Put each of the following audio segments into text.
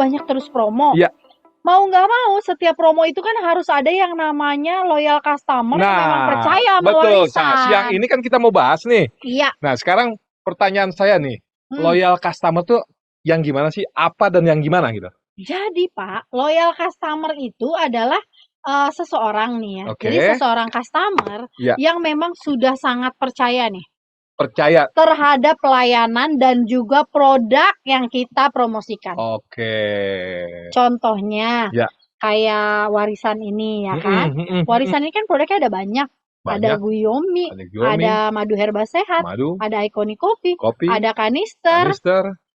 banyak terus promo. Iya. Mau nggak mau, setiap promo itu kan harus ada yang namanya loyal customer yang memang percaya sama betul. warisan. Nah, siang ini kan kita mau bahas nih. Iya. Nah, sekarang pertanyaan saya nih, loyal customer tuh yang gimana sih? Apa dan yang gimana gitu? Jadi Pak, loyal customer itu adalah seseorang nih ya. Oke. Jadi seseorang customer Iya. yang memang sudah sangat percaya nih. Percaya Terhadap pelayanan dan juga produk yang kita promosikan. Oke. Contohnya, Ya. kayak warisan ini ya kan. Warisan ini kan produknya ada banyak. Ada Guyomi, ada madu herba sehat, ada Iconic Kopi, ada kanister,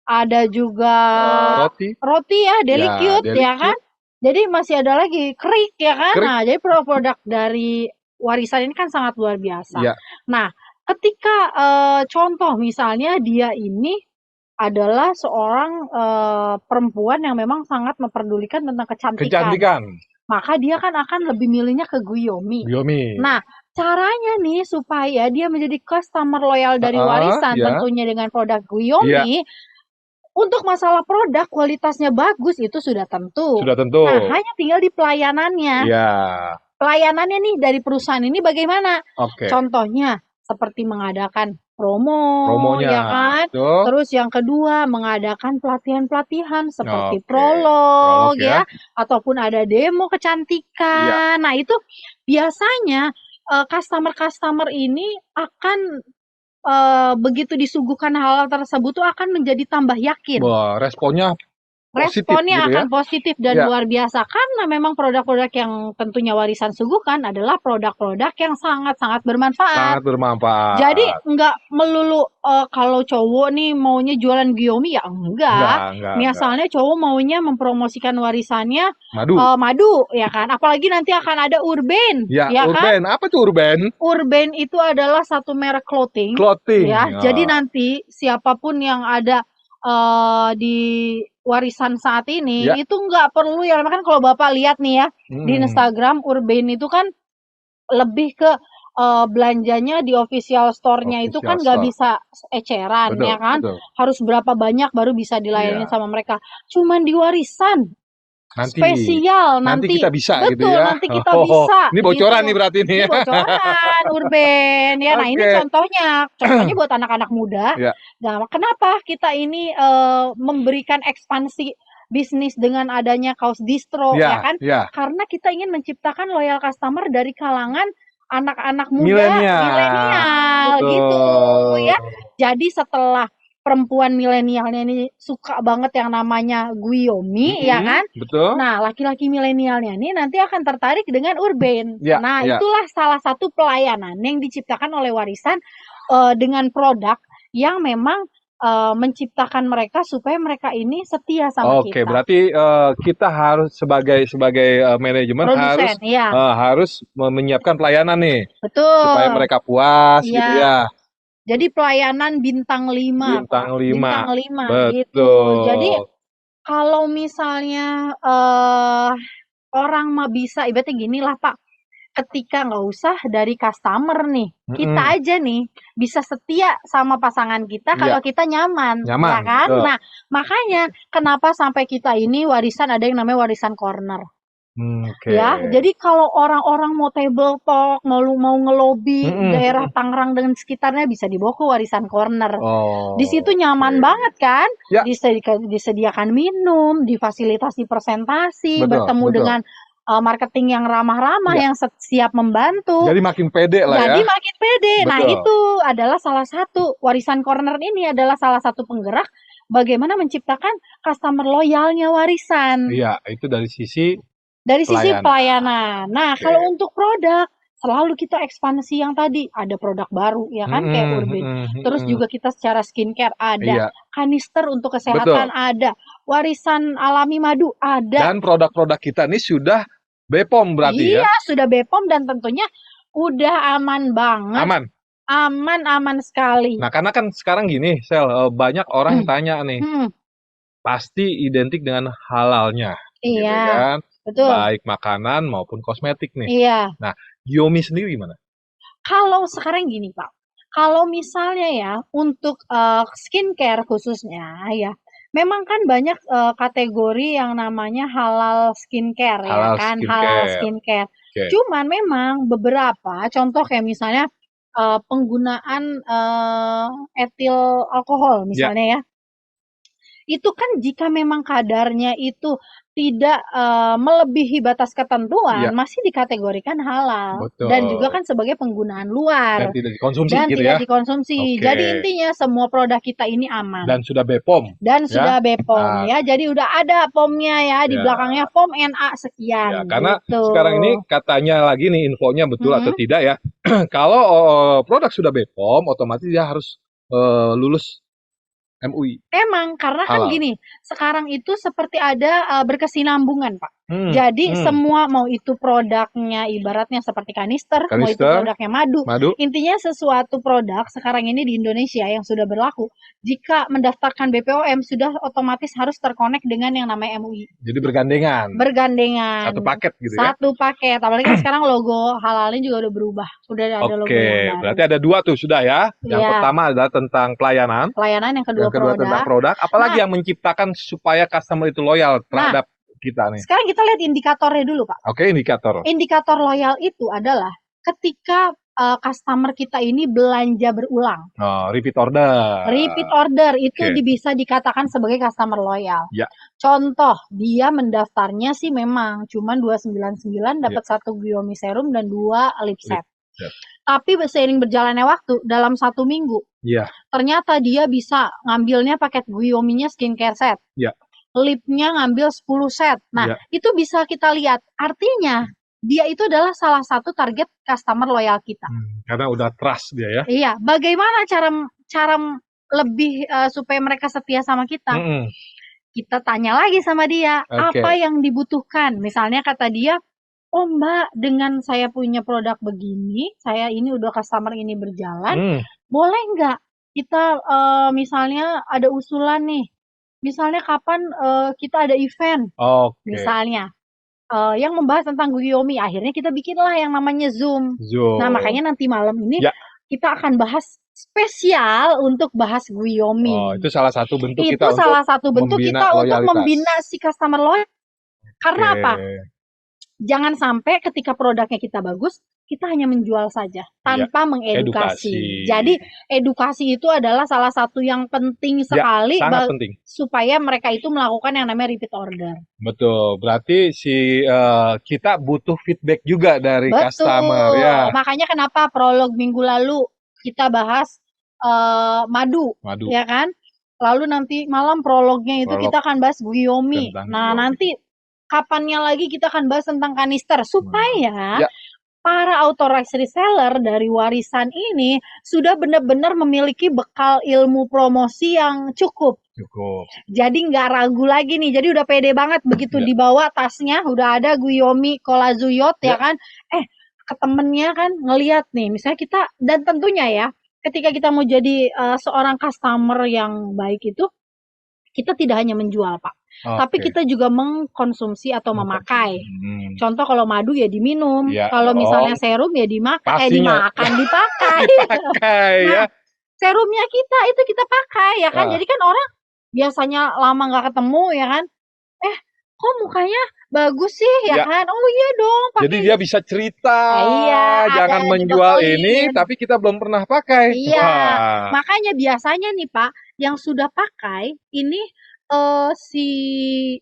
ada juga roti ya, Deli Cute ya kan. Jadi masih ada lagi Krik ya kan. Nah, jadi produk dari warisan ini kan sangat luar biasa. Ya. Nah, ketika contoh misalnya dia ini adalah seorang perempuan yang memang sangat memperdulikan tentang kecantikan. Maka dia kan akan lebih milihnya ke Guyomi. Nah, caranya nih supaya dia menjadi customer loyal dari warisan tentunya dengan produk Guyomi. Untuk masalah produk kualitasnya bagus itu sudah tentu. Nah, hanya tinggal di pelayanannya. Pelayanannya nih dari perusahaan ini bagaimana? Contohnya seperti mengadakan promonya ya kan. Terus yang kedua mengadakan pelatihan-pelatihan seperti prolog ya, ataupun ada demo kecantikan. Nah, itu biasanya customer ini akan begitu disuguhkan hal tersebut tuh akan menjadi tambah yakin. Wah, responnya akan positif dan luar biasa karena memang produk-produk yang tentunya warisan suguhkan adalah produk-produk yang sangat-sangat bermanfaat. Jadi nggak melulu kalau cowok nih maunya jualan Guyomi ya enggak. Misalnya cowok maunya mempromosikan warisannya madu ya kan. Apalagi nanti akan ada Urban ya Urban. Kan? Apa tuh Urban? Urban itu adalah satu merek clothing. Ya. Jadi nanti siapapun yang ada di warisan saat ini itu nggak perlu ya, kan kalau Bapak lihat nih ya di Instagram Urban itu kan lebih ke belanjanya di official store-nya itu kan nggak bisa eceran ya kan. Harus berapa banyak baru bisa dilayani sama mereka. Cuman di warisan spesial nanti kita bisa betul gitu ya. nanti kita bisa ini bocoran gitu. Nih berarti nih. Ini bocoran Urban ya. Nah, ini contohnya buat anak-anak muda. Nah, kenapa kita ini memberikan ekspansi bisnis dengan adanya kaos distro ya kan? Karena kita ingin menciptakan loyal customer dari kalangan anak-anak muda milenial gitu ya. Jadi setelah perempuan milenialnya ini suka banget yang namanya Guyomi ya kan? Nah, laki-laki milenialnya ini nanti akan tertarik dengan Urban. Nah, itulah salah satu pelayanan yang diciptakan oleh warisan dengan produk yang memang menciptakan mereka supaya mereka ini setia sama kita. Berarti kita harus sebagai manajemen harus menyiapkan pelayanan nih. Betul. Supaya mereka puas gitu ya. Jadi pelayanan bintang 5. Bintang 5 gitu. Jadi kalau misalnya orang mah bisa ibaratnya gini lah Pak. Ketika nggak usah dari customer nih, kita aja nih bisa setia sama pasangan kita kalau kita nyaman ya kan? Nah, makanya kenapa sampai kita ini warisan ada yang namanya warisan corner. Ya, jadi kalau orang-orang mau table talk, mau ngelobi daerah Tangerang dan sekitarnya bisa dibawa ke warisan corner. Di situ nyaman banget kan? Disediakan minum, difasilitasi presentasi, bertemu dengan marketing yang ramah-ramah yang siap membantu. Jadi makin pede lah Jadi makin pede. Nah, itu adalah salah satu warisan corner ini adalah salah satu penggerak bagaimana menciptakan customer loyalnya warisan. Iya, itu dari sisi pelayanan. Nah, kalau untuk produk selalu kita ekspansi yang tadi ada produk baru ya kan kayak Urban. Terus juga kita secara skincare ada, kanister untuk kesehatan ada, warisan alami madu ada. Dan produk-produk kita ini sudah BPOM berarti ya? Iya, sudah BPOM dan tentunya udah aman banget. Aman sekali. Nah, karena kan sekarang gini, Sel, banyak orang yang tanya nih. Pasti identik dengan halalnya. Iya. Gitu kan? Betul. Baik makanan maupun kosmetik nih. Iya. Nah, Guyomi sendiri gimana? Kalau sekarang gini Pak, kalau misalnya ya untuk skincare khususnya ya, memang kan banyak kategori yang namanya halal skincare ya kan, halal skincare. Cuman memang beberapa contoh kayak misalnya penggunaan etil alkohol misalnya ya. Itu kan jika memang kadarnya itu tidak melebihi batas ketentuan, masih dikategorikan halal. Betul. Dan juga kan sebagai penggunaan luar. Dan tidak dikonsumsi dan gitu tidak ya. dikonsumsi. Jadi intinya semua produk kita ini aman. Dan sudah BPOM. Dan sudah BPOM ya. Jadi udah ada POM-nya ya, di belakangnya POM NA sekian. Ya, karena gitu. sekarang ini katanya lagi nih infonya betul atau tidak ya. Kalau produk sudah BPOM, otomatis dia harus lulus MUI. Emang karena kan gini, sekarang itu seperti ada berkesinambungan, Pak. Jadi semua mau itu produknya ibaratnya seperti kanister, mau itu produknya madu. Intinya sesuatu produk sekarang ini di Indonesia yang sudah berlaku, jika mendaftarkan BPOM sudah otomatis harus terkonek dengan yang namanya MUI. Jadi bergandengan. Bergandengan. Satu paket gitu ya. Satu paket. Apalagi kan sekarang logo halalnya juga udah berubah. Sudah ada logo yang baru. Berarti ada dua tuh sudah ya. Yang pertama adalah tentang pelayanan. Yang kedua tentang produk. Apalagi yang menciptakan supaya customer itu loyal terhadap kita nih. Sekarang kita lihat indikatornya dulu, Pak. Oke, indikator. Indikator loyal itu adalah ketika customer kita ini belanja berulang. Repeat order. Repeat order itu bisa dikatakan sebagai customer loyal. Ya. Contoh, dia mendaftarnya sih memang cuma 299 dapat 1 Guyomi serum dan 2 lip set. Tapi seiring berjalannya waktu dalam 1 minggu, ternyata dia bisa ngambilnya paket Guyominya skincare set. Lipnya ngambil 10 set. Nah, itu bisa kita lihat. Artinya, dia itu adalah salah satu target customer loyal kita. Karena udah trust dia ya. Iya. Bagaimana cara lebih supaya mereka setia sama kita? Kita tanya lagi sama dia, apa yang dibutuhkan. Misalnya kata dia, oh Mbak, dengan saya punya produk begini, saya ini udah customer ini berjalan, boleh nggak kita misalnya ada usulan nih. Misalnya kapan kita ada event, misalnya yang membahas tentang Guyomi, akhirnya kita bikinlah yang namanya Zoom. Nah makanya nanti malam ini kita akan bahas spesial untuk bahas Guyomi. Itu salah satu bentuk kita untuk membina si customer loyal. Karena apa? Jangan sampai ketika produknya kita bagus, kita hanya menjual saja tanpa mengedukasi. Jadi edukasi itu adalah salah satu yang penting sekali sangat penting. Supaya mereka itu melakukan yang namanya repeat order. Betul. Berarti kita butuh feedback juga dari customer ya. Makanya kenapa prolog minggu lalu kita bahas madu, ya kan? Lalu nanti malam prolognya itu kita akan bahas Guyomi. Nah, nanti kapannya lagi kita akan bahas tentang kanister supaya para authorized reseller dari warisan ini sudah benar-benar memiliki bekal ilmu promosi yang cukup. Jadi nggak ragu lagi nih. Jadi udah pede banget begitu dibawa tasnya udah ada Guyomi Kolazuyot ya kan. Ke temennya kan ngelihat nih. Misalnya kita dan tentunya ya ketika kita mau jadi seorang customer yang baik itu kita tidak hanya menjual, Pak. Tapi kita juga mengkonsumsi atau memakai. Contoh kalau madu ya diminum, kalau misalnya serum ya dipakai. Nah, serumnya kita itu kita pakai ya kan. Jadi kan orang biasanya lama nggak ketemu ya kan. Kok mukanya bagus sih ya kan? Oh iya dong. Jadi dia bisa cerita. Jangan menjual ini, tapi kita belum pernah pakai. Makanya biasanya nih Pak, yang sudah pakai ini si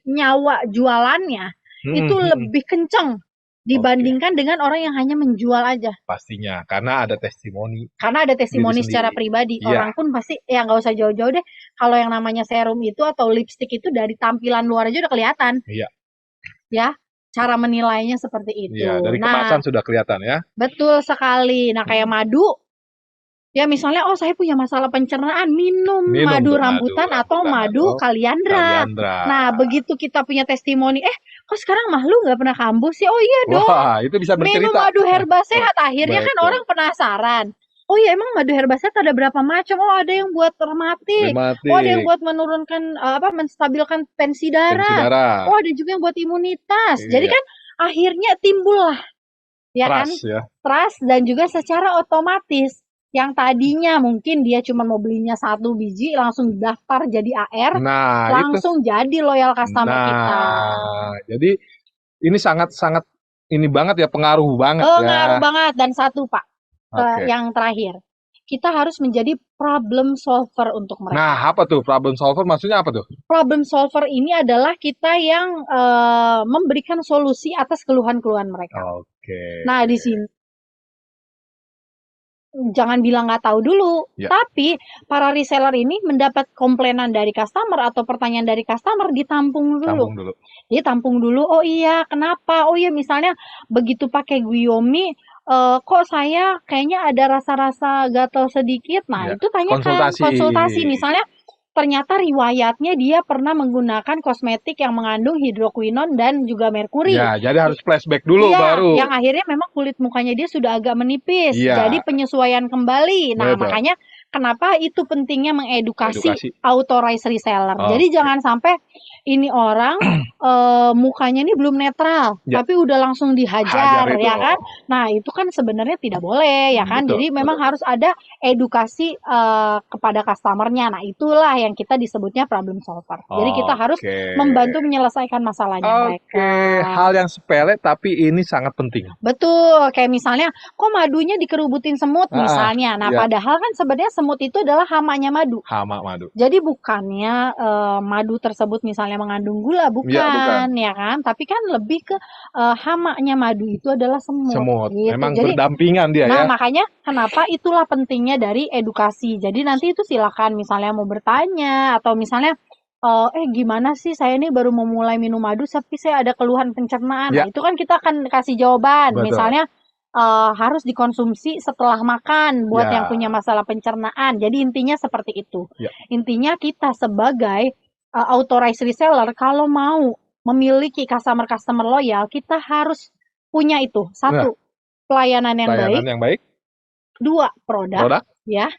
nyawa jualannya itu lebih kenceng dibandingkan dengan orang yang hanya menjual aja. Pastinya, karena ada testimoni. Secara pribadi. Orang pun pasti ya nggak usah jauh-jauh deh. Kalau yang namanya serum itu atau lipstick itu dari tampilan luar aja udah kelihatan. Ya, cara menilainya seperti itu. Dari kemasan sudah kelihatan ya. Betul sekali. Nah, kayak madu. Ya misalnya, saya punya masalah pencernaan, minum madu rambutan atau madu kaliandra. Nah, begitu kita punya testimoni, kok sekarang lu nggak pernah kambuh sih? Oh iya dong. Wah, itu bisa bercerita. Minum madu herba sehat. Akhirnya kan orang penasaran. Oh iya, emang madu herba sehat ada berapa macam? Oh, ada yang buat rematik. Oh, ada yang buat menurunkan menstabilkan tensi darah. Oh, ada juga yang buat imunitas. Jadi kan akhirnya timbullah trust dan juga secara otomatis yang tadinya mungkin dia cuma mau belinya 1 biji langsung daftar jadi AR, langsung jadi loyal customer kita. Jadi ini sangat-sangat ini banget ya, pengaruh banget ya. Pengaruh banget. Dan satu Pak, yang terakhir, kita harus menjadi problem solver untuk mereka. Nah, apa tuh problem solver? Maksudnya apa tuh? Problem solver ini adalah kita yang memberikan solusi atas keluhan-keluhan mereka. Nah, di sini jangan bilang nggak tahu dulu, tapi para reseller ini mendapat komplainan dari customer atau pertanyaan dari customer, ditampung dulu. Ditampung dulu, oh iya kenapa? Oh iya misalnya begitu pakai Guyomi, kok saya kayaknya ada rasa-rasa gatal sedikit. Nah itu tanyakan, konsultasi. Misalnya ternyata riwayatnya dia pernah menggunakan kosmetik yang mengandung hidroquinon dan juga merkuri. Ya, jadi harus flashback dulu baru. Yang akhirnya memang kulit mukanya dia sudah agak menipis. Jadi penyesuaian kembali. Nah, makanya kenapa itu pentingnya mengedukasi authorized reseller. Jadi jangan sampai ini orang mukanya ini belum netral, tapi udah langsung dihajar, ya kan? Nah, itu kan sebenarnya tidak boleh, ya kan? Jadi memang harus ada edukasi kepada customernya. Nah, itulah yang kita disebutnya problem solver. Jadi kita harus membantu menyelesaikan masalahnya mereka. Hal yang sepele tapi ini sangat penting. Betul, kayak misalnya kok madunya dikerubutin semut misalnya. Nah, padahal kan sebenarnya semut itu adalah hamanya madu. Hama madu. Jadi bukannya madu tersebut misalnya mengandung gula, bukan, ya kan? Tapi kan lebih ke hamanya madu itu adalah semut. Gitu. Memang jadi, berdampingan dia ya. Nah, makanya kenapa itulah pentingnya dari edukasi. Jadi nanti itu silakan misalnya mau bertanya atau misalnya gimana sih saya ini baru mau mulai minum madu tapi saya ada keluhan pencernaan. Nah, itu kan kita akan kasih jawaban. Misalnya harus dikonsumsi setelah makan buat yang punya masalah pencernaan. Jadi intinya seperti itu. Intinya kita sebagai authorized reseller kalau mau memiliki customer loyal, kita harus punya itu. 1, pelayanan yang baik. 2, produk. Ya.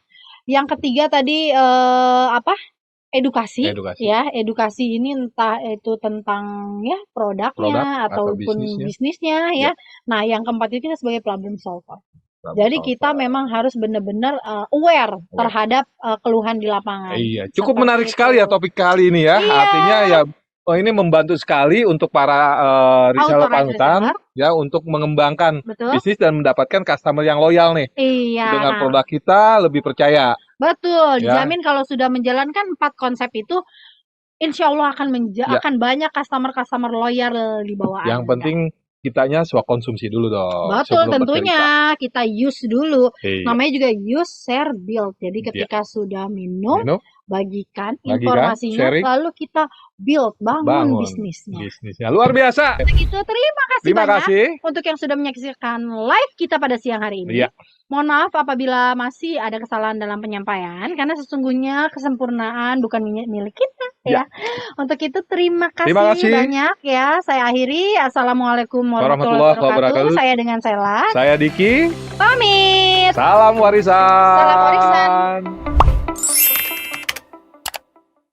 Yang ketiga tadi edukasi. Ya, edukasi ini entah itu tentang ya produknya ataupun bisnisnya ya. Nah, yang keempat itu kita sebagai problem solver. Jadi kita memang harus benar-benar aware terhadap keluhan di lapangan. Iya, cukup menarik sekali ya topik kali ini ya. Artinya ya ini membantu sekali untuk para reseller panutan ya untuk mengembangkan bisnis dan mendapatkan customer yang loyal nih. Dengan produk kita lebih percaya. Betul, dijamin kalau sudah menjalankan 4 konsep itu, insya Allah akan banyak customer loyal di bawah Yang penting kitanya swakonsumsi dulu dong. Betul, tentunya kita use dulu. Namanya juga use, share, build. Jadi ketika sudah minum, bagikan informasinya, lalu kita bangun bisnisnya. Luar biasa. Untuk itu terima kasih banyak untuk yang sudah menyaksikan live kita pada siang hari ini. Mohon maaf apabila masih ada kesalahan dalam penyampaian, karena sesungguhnya kesempurnaan bukan milik kita ya. Untuk itu terima kasih banyak ya. Saya akhiri. Assalamualaikum warahmatullahi wabarakatuh. Saya dengan Sela. Saya Diki. Pamit. Salam warisan. Salam warisan.